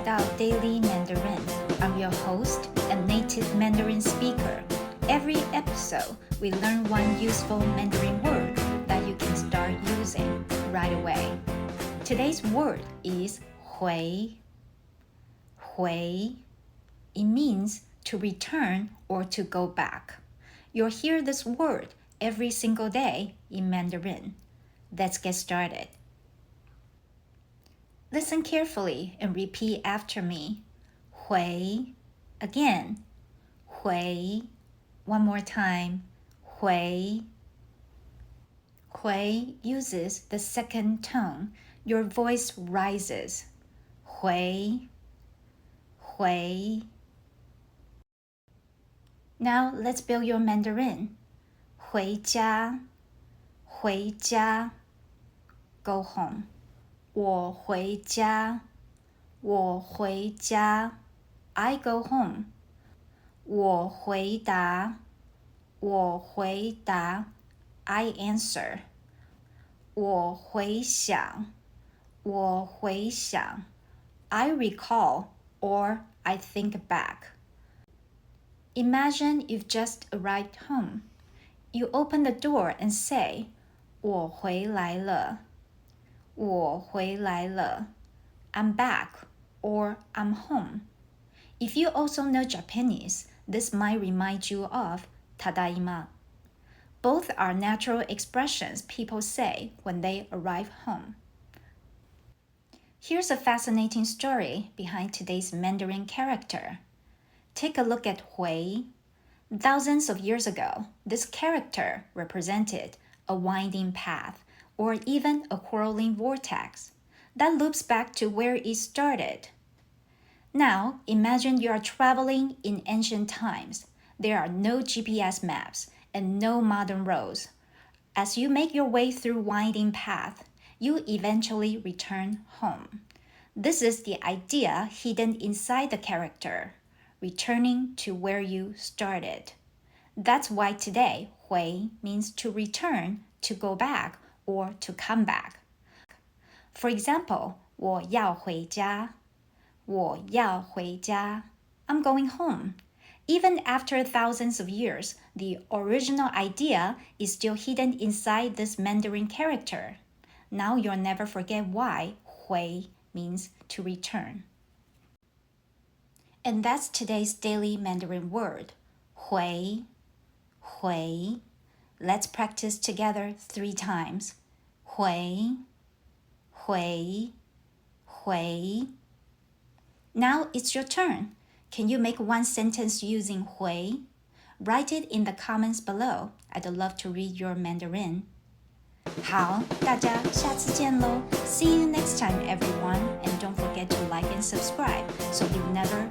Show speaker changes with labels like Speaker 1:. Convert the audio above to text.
Speaker 1: 到 Daily Mandarin. I'm your host, a native Mandarin speaker. Every episode, we learn one useful Mandarin word that you can start using right away. Today's word is 回. 回. It means to return or to go back. You'll hear this word every single day in Mandarin. Let's get started. Listen carefully and repeat after me. 回. Again. 回. One more time. 回. 回 uses the second tone. Your voice rises. 回. 回. Now let's build your Mandarin. 回家. 回家. Go home. 我回家. 我回家. I go home. 我回答. 我回答. I answer. 我回想. 我回想. I recall or I think back. Imagine you've just arrived home. You open the door and say, 我回来了. 我回来了. I'm back or I'm home. If you also know Japanese, this might remind you of tadaima. Both are natural expressions people say when they arrive home. Here's a fascinating story behind today's Mandarin character. Take a look at 回. Thousands of years ago, this character represented a winding path or even a whirling vortex that loops back to where it started. Now, imagine you are traveling in ancient times. There are no GPS maps and no modern roads. As you make your way through winding path, you eventually return home. This is the idea hidden inside the character, returning to where you started. That's why today, 回 means to return, to go back, or to come back. For example, 我要回家. 我要回家. I'm going home. Even after thousands of years, the original idea is still hidden inside this Mandarin character. Now you'll never forget why 回 means to return. And that's today's daily Mandarin word, 回. 回. Let's practice together 3 times. 回. 回. 回. Now it's your turn. Can you make one sentence using 回? Write it in the comments below. I'd love to read your Mandarin. 好，大家下次见咯. See you next time, everyone. And don't forget to like and subscribe so you never